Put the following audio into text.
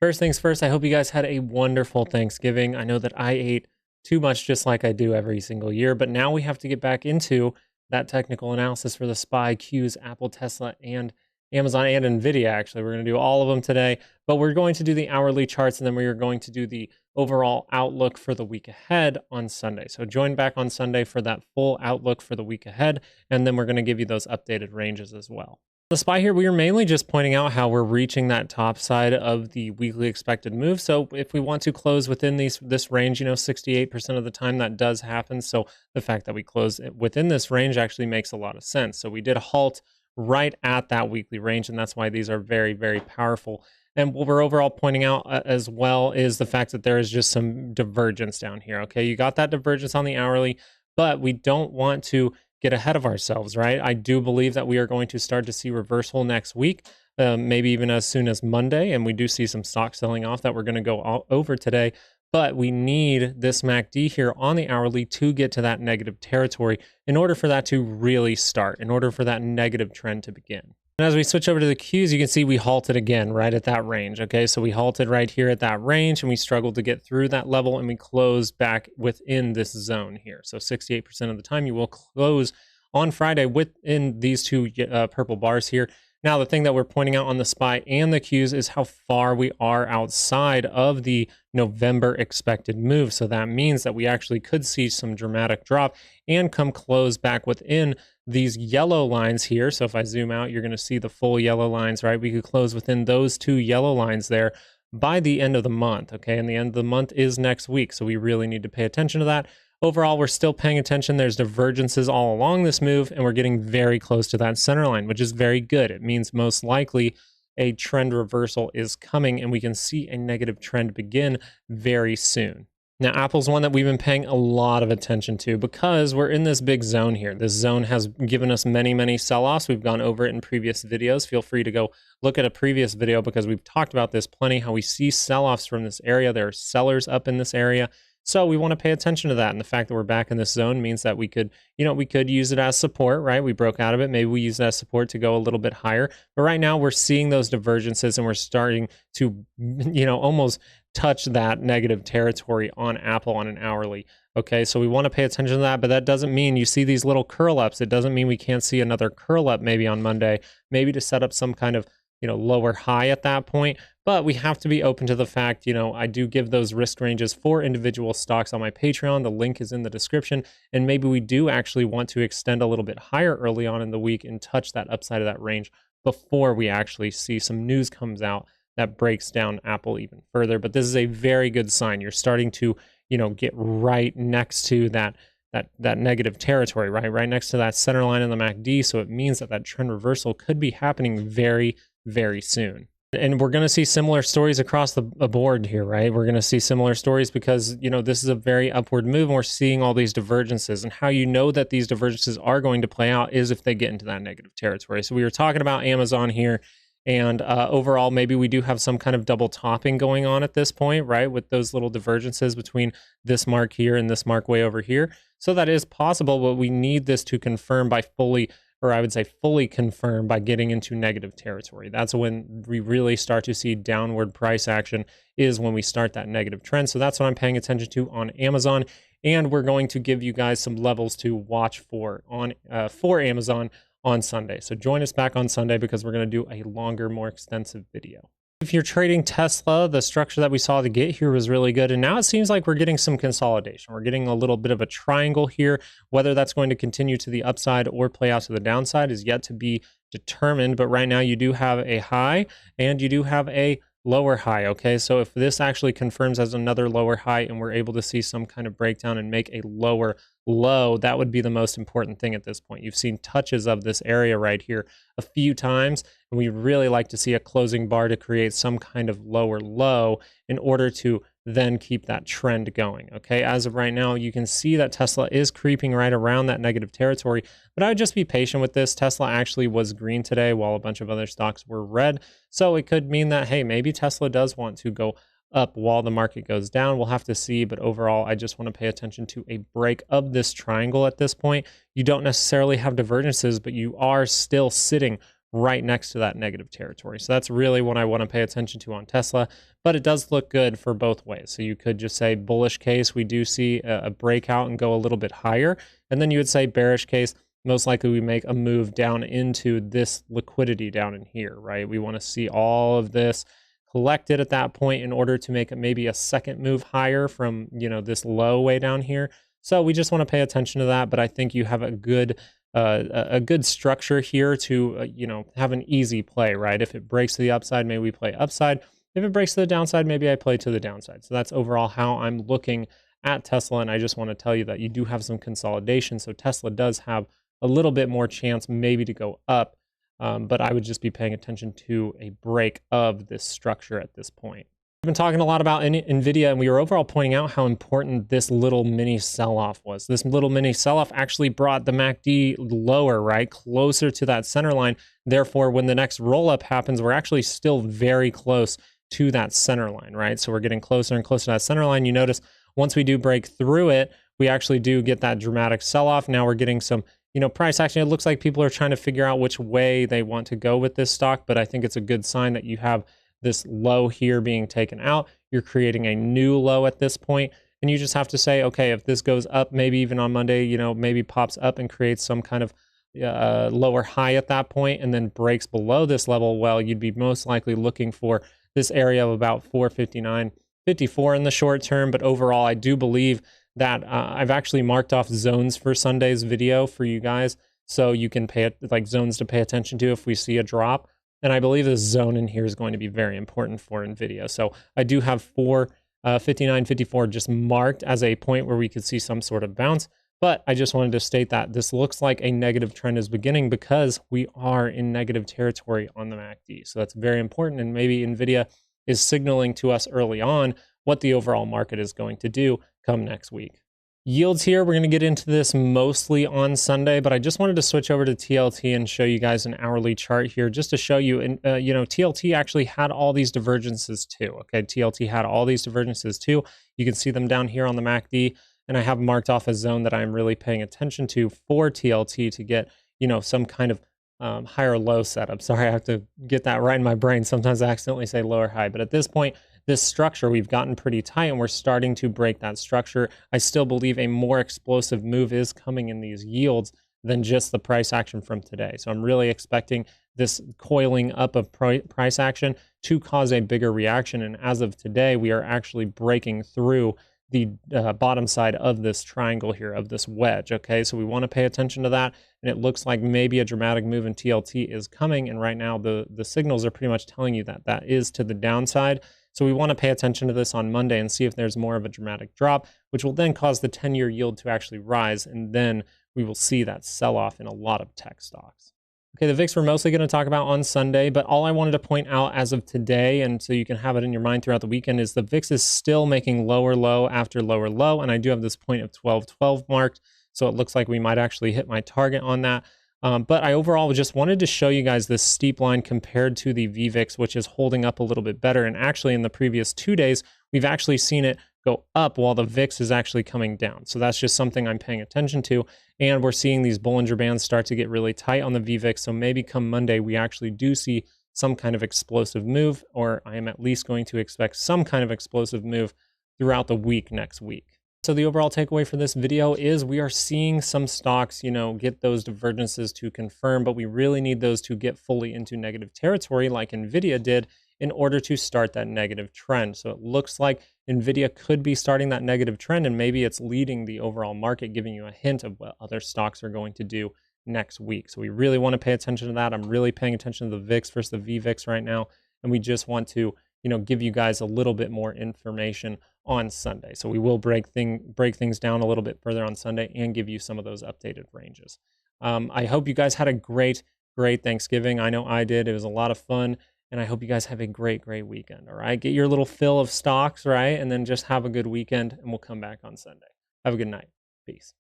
First things first, I hope you guys had a wonderful Thanksgiving. I know that I ate too much just like I do every single year, but now we have to get back into that technical analysis for the SPY, Qs, Apple, Tesla, and Amazon and NVDA. Actually, we're going to do all of them today, but we're going to do the hourly charts and then we are going to do the overall outlook for the week ahead on Sunday. So join back on Sunday for that full outlook for the week ahead, and then we're going to give you those updated ranges as well. The SPY here, we are mainly just pointing out how we're reaching that top side of the weekly expected move. So if we want to close within this range, 68% of the time that does happen. So the fact that we close within this range actually makes a lot of sense. So we did halt right at that weekly range, and that's why these are very, very powerful. And what we're overall pointing out as well is the fact that there is just some divergence down here. Okay, you got that divergence on the hourly, but we don't want to get ahead of ourselves, right? I do believe that we are going to start to see reversal next week, maybe even as soon as Monday, and we do see some stock selling off that we're going to go over today, but we need this MACD here on the hourly to get to that negative territory in order for that to really start, in order for that negative trend to begin. And as we switch over to the Qs, you can see we halted again right at that range. Okay, so we halted right here at that range and we struggled to get through that level and we closed back within this zone here. So 68% of the time you will close on Friday within these two purple bars here. Now, the thing that we're pointing out on the SPY and the Qs is how far we are outside of the November expected move. So that means that we actually could see some dramatic drop and come close back within these yellow lines here. So if I zoom out, you're going to see the full yellow lines, right? We could close within those two yellow lines there by the end of the month, okay? And the end of the month is next week, so we really need to pay attention to that. Overall, we're still paying attention. There's divergences all along this move, and we're getting very close to that center line, which is very good. It means most likely a trend reversal is coming, and we can see a negative trend begin very soon. Now, Apple's one that we've been paying a lot of attention to because we're in this big zone here. This zone has given us many, many sell-offs. We've gone over it in previous videos. Feel free to go look at a previous video because we've talked about this plenty, how we see sell-offs from this area. There are sellers up in this area. So we want to pay attention to that. And the fact that we're back in this zone means that we could, we could use it as support, right? We broke out of it. Maybe we use that as support to go a little bit higher. But right now we're seeing those divergences and we're starting to, almost touch that negative territory on Apple on an hourly. Okay, so we want to pay attention to that, but that doesn't mean you see these little curl ups. It doesn't mean we can't see another curl up maybe on Monday, maybe to set up some kind of lower high at that point. But we have to be open to the fact, I do give those risk ranges for individual stocks on my Patreon. The link is in the description. And maybe we do actually want to extend a little bit higher early on in the week and touch that upside of that range before we actually see some news comes out that breaks down Apple even further. But this is a very good sign. You're starting to, get right next to that negative territory, right next to that center line in the MACD. So it means that trend reversal could be happening very, very soon. And we're going to see similar stories across the board here, right? We're going to see similar stories because, this is a very upward move and we're seeing all these divergences. And how you know that these divergences are going to play out is if they get into that negative territory. So we were talking about Amazon here. And overall, maybe we do have some kind of double topping going on at this point, right? With those little divergences between this mark here and this mark way over here. So that is possible, but we need this to confirm by fully confirm by getting into negative territory. That's when we really start to see downward price action, is when we start that negative trend. So that's what I'm paying attention to on Amazon. And we're going to give you guys some levels to watch for Amazon on Sunday. So join us back on Sunday because we're going to do a longer, more extensive video. If you're trading Tesla, the structure that we saw to get here was really good. And now it seems like we're getting some consolidation. We're getting a little bit of a triangle here. Whether that's going to continue to the upside or play out to the downside is yet to be determined. But right now you do have a high and you do have a lower high. Okay, so if this actually confirms as another lower high and we're able to see some kind of breakdown and make a lower low, that would be the most important thing at this point. You've seen touches of this area right here a few times, and we really like to see a closing bar to create some kind of lower low in order to then keep that trend going. Okay, as of right now, you can see that Tesla is creeping right around that negative territory, but I would just be patient with this. Tesla actually was green today while a bunch of other stocks were red. So it could mean that, hey, maybe Tesla does want to go up while the market goes down. We'll have to see, but overall, I just want to pay attention to a break of this triangle at this point. You don't necessarily have divergences, but you are still sitting right next to that negative territory. So that's really what I want to pay attention to on Tesla, but it does look good for both ways. So you could just say bullish case, we do see a breakout and go a little bit higher. And then you would say bearish case, most likely we make a move down into this liquidity down in here, right? We want to see all of this collected at that point in order to make maybe a second move higher from, this low way down here. So we just want to pay attention to that, but I think you have a good structure here to have an easy play, right? If it breaks to the upside, maybe we play upside. If it breaks to the downside, maybe I play to the downside. So that's overall how I'm looking at Tesla, and I just want to tell you that you do have some consolidation. So Tesla does have a little bit more chance maybe to go up, but I would just be paying attention to a break of this structure at this point. We've been talking a lot about NVIDIA, and we were overall pointing out how important this little mini sell-off was. This little mini sell-off actually brought the MACD lower, right, closer to that center line. Therefore, when the next roll-up happens, we're actually still very close to that center line, right? So we're getting closer and closer to that center line. You notice once we do break through it, we actually do get that dramatic sell-off. Now we're getting some price action. It looks like people are trying to figure out which way they want to go with this stock, but I think it's a good sign that you have this low here being taken out. You're creating a new low at this point, and you just have to say, okay, if this goes up, maybe even on Monday, maybe pops up and creates some kind of lower high at that point, and then breaks below this level, well, you'd be most likely looking for this area of about 459.54 in the short term. But overall, I do believe that I've actually marked off zones for Sunday's video for you guys, so you can zones to pay attention to if we see a drop. And I believe this zone in here is going to be very important for NVIDIA. So I do have 459.54 just marked as a point where we could see some sort of bounce. But I just wanted to state that this looks like a negative trend is beginning because we are in negative territory on the MACD. So that's very important. And maybe NVIDIA is signaling to us early on what the overall market is going to do come next week. Yields here, we're going to get into this mostly on Sunday, but I just wanted to switch over to TLT and show you guys an hourly chart here just to show you, TLT actually had all these divergences too. Okay, TLT had all these divergences too. You can see them down here on the MACD, and I have marked off a zone that I'm really paying attention to for TLT to get, some kind of higher low setup. Sorry, I have to get that right in my brain. Sometimes I accidentally say lower high, but at this point, this structure, we've gotten pretty tight and we're starting to break that structure. I still believe a more explosive move is coming in these yields than just the price action from today. So I'm really expecting this coiling up of price action to cause a bigger reaction. And as of today, we are actually breaking through the bottom side of this triangle here, of this wedge. Okay, so we want to pay attention to that. And it looks like maybe a dramatic move in TLT is coming. And right now, the signals are pretty much telling you that that is to the downside. So we want to pay attention to this on Monday and see if there's more of a dramatic drop, which will then cause the 10-year yield to actually rise. And then we will see that sell-off in a lot of tech stocks. Okay, the VIX we're mostly going to talk about on Sunday, but all I wanted to point out as of today, and so you can have it in your mind throughout the weekend, is the VIX is still making lower low after lower low, and I do have this point of 1212 marked, so it looks like we might actually hit my target on that. But I overall just wanted to show you guys this steep line compared to the VVIX, which is holding up a little bit better. And actually in the previous 2 days, we've actually seen it go up while the VIX is actually coming down. So that's just something I'm paying attention to. And we're seeing these Bollinger Bands start to get really tight on the VVIX. So maybe come Monday, we actually do see some kind of explosive move, or I am at least going to expect some kind of explosive move throughout the week next week. So the overall takeaway for this video is we are seeing some stocks, get those divergences to confirm, but we really need those to get fully into negative territory like NVIDIA did in order to start that negative trend. So it looks like NVIDIA could be starting that negative trend, and maybe it's leading the overall market, giving you a hint of what other stocks are going to do next week. So we really want to pay attention to that. I'm really paying attention to the VIX versus the VVIX right now, and we just want to give you guys a little bit more information on Sunday. So we will break things down a little bit further on Sunday and give you some of those updated ranges. I hope you guys had a great Thanksgiving. I know I did. It was a lot of fun, and I hope you guys have a great weekend. All right, get your little fill of stocks, right, and then just have a good weekend, and we'll come back on Sunday. Have a good night. Peace.